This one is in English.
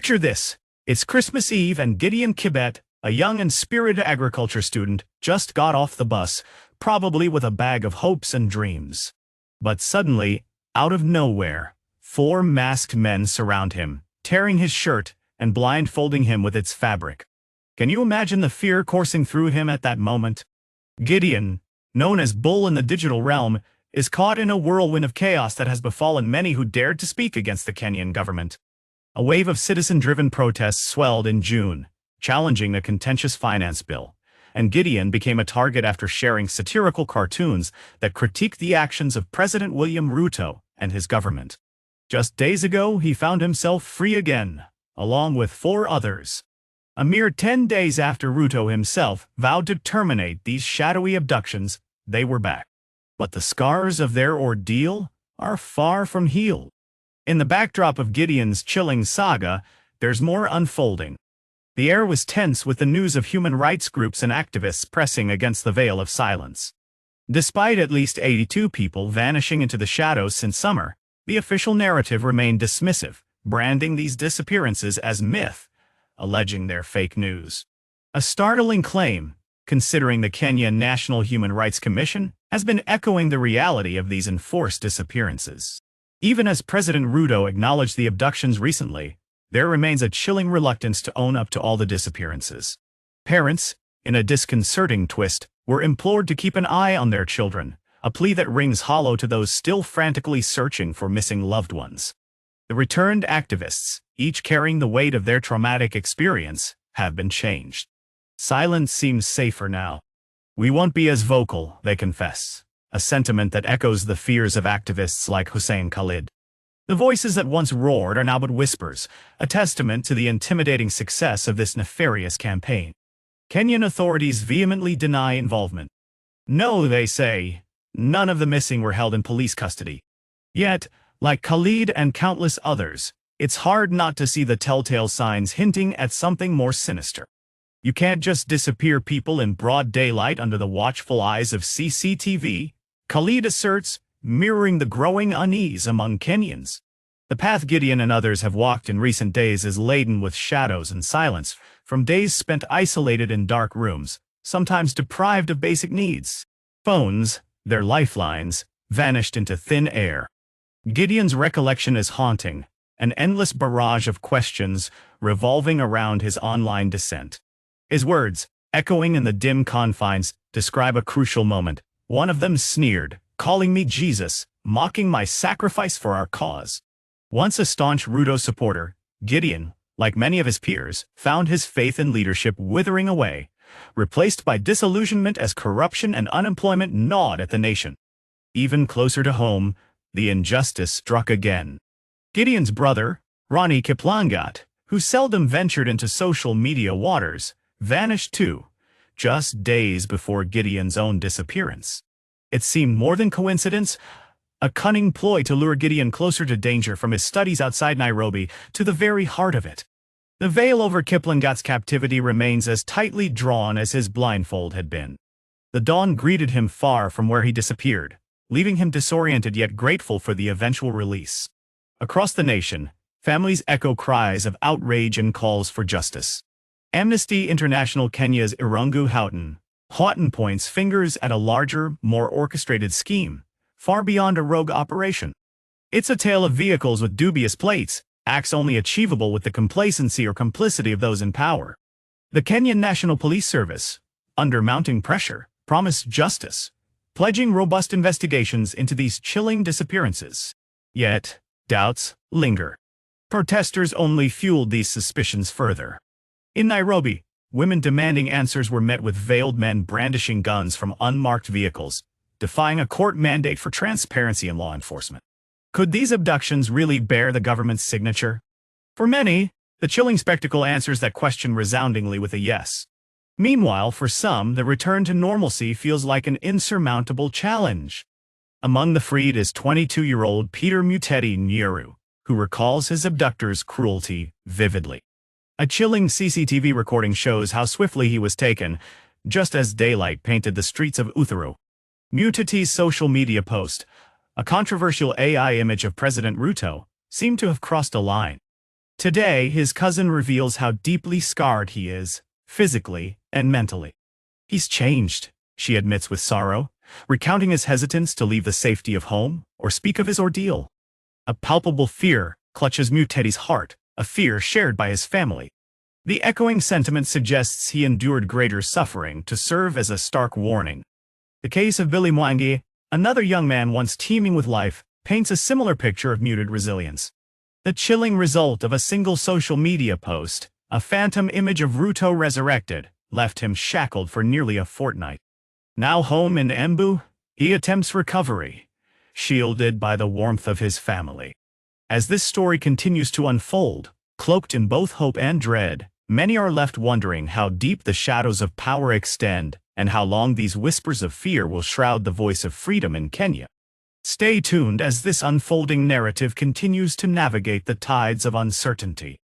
Picture this. It's Christmas Eve and Gideon Kibet, a young and spirited agriculture student, just got off the bus, probably with a bag of hopes and dreams. But suddenly, out of nowhere, 4 masked men surround him, tearing his shirt and blindfolding him with its fabric. Can you imagine the fear coursing through him at that moment? Gideon, known as Bull in the digital realm, is caught in a whirlwind of chaos that has befallen many who dared to speak against the Kenyan government. A wave of citizen-driven protests swelled in June, challenging a contentious finance bill, and Gideon became a target after sharing satirical cartoons that critiqued the actions of President William Ruto and his government. Just days ago, he found himself free again, along with 4 others. A mere 10 days after Ruto himself vowed to terminate these shadowy abductions, they were back. But the scars of their ordeal are far from healed. In the backdrop of Gideon's chilling saga, there's more unfolding. The air was tense with the news of human rights groups and activists pressing against the veil of silence. Despite at least 82 people vanishing into the shadows since summer, the official narrative remained dismissive, branding these disappearances as myth, alleging they're fake news. A startling claim, considering the Kenyan National Human Rights Commission has been echoing the reality of these enforced disappearances. Even as President Ruto acknowledged the abductions recently, there remains a chilling reluctance to own up to all the disappearances. Parents, in a disconcerting twist, were implored to keep an eye on their children, a plea that rings hollow to those still frantically searching for missing loved ones. The returned activists, each carrying the weight of their traumatic experience, have been changed. Silence seems safer now. We won't be as vocal, they confess, a sentiment that echoes the fears of activists like Hussein Khalid. The voices that once roared are now but whispers, a testament to the intimidating success of this nefarious campaign. Kenyan authorities vehemently deny involvement. No, they say, none of the missing were held in police custody. Yet, like Khalid and countless others, it's hard not to see the telltale signs hinting at something more sinister. You can't just disappear people in broad daylight under the watchful eyes of CCTV, Khalid asserts, mirroring the growing unease among Kenyans. The path Gideon and others have walked in recent days is laden with shadows and silence, from days spent isolated in dark rooms, sometimes deprived of basic needs. Phones, their lifelines, vanished into thin air. Gideon's recollection is haunting, an endless barrage of questions revolving around his online dissent. His words, echoing in the dim confines, describe a crucial moment. One of them sneered, calling me Jesus, mocking my sacrifice for our cause. Once a staunch Ruto supporter, Gideon, like many of his peers, found his faith in leadership withering away, replaced by disillusionment as corruption and unemployment gnawed at the nation. Even closer to home, the injustice struck again. Gideon's brother, Ronnie Kiplangat, who seldom ventured into social media waters, vanished too, just days before Gideon's own disappearance. It seemed more than coincidence, a cunning ploy to lure Gideon closer to danger from his studies outside Nairobi to the very heart of it. The veil over Kiplangat's captivity remains as tightly drawn as his blindfold had been. The dawn greeted him far from where he disappeared, leaving him disoriented yet grateful for the eventual release. Across the nation, families echo cries of outrage and calls for justice. Amnesty International Kenya's Irungu Houghton points fingers at a larger, more orchestrated scheme, far beyond a rogue operation. It's a tale of vehicles with dubious plates, acts only achievable with the complacency or complicity of those in power. The Kenyan National Police Service, under mounting pressure, promised justice, pledging robust investigations into these chilling disappearances. Yet, doubts linger. Protesters only fueled these suspicions further. In Nairobi, women demanding answers were met with veiled men brandishing guns from unmarked vehicles, defying a court mandate for transparency in law enforcement. Could these abductions really bear the government's signature? For many, the chilling spectacle answers that question resoundingly with a yes. Meanwhile, for some, the return to normalcy feels like an insurmountable challenge. Among the freed is 22-year-old Peter Muteti Nyeru, who recalls his abductors' cruelty vividly. A chilling CCTV recording shows how swiftly he was taken, just as daylight painted the streets of Uthuru. Muteti's social media post, a controversial AI image of President Ruto, seemed to have crossed a line. Today, his cousin reveals how deeply scarred he is, physically and mentally. He's changed, she admits with sorrow, recounting his hesitance to leave the safety of home or speak of his ordeal. A palpable fear clutches Muteti's heart, a fear shared by his family. The echoing sentiment suggests he endured greater suffering to serve as a stark warning. The case of Billy Mwangi, another young man once teeming with life, paints a similar picture of muted resilience. The chilling result of a single social media post, a phantom image of Ruto resurrected, left him shackled for nearly a fortnight. Now home in Embu, he attempts recovery, shielded by the warmth of his family. As this story continues to unfold, cloaked in both hope and dread, many are left wondering how deep the shadows of power extend and how long these whispers of fear will shroud the voice of freedom in Kenya. Stay tuned as this unfolding narrative continues to navigate the tides of uncertainty.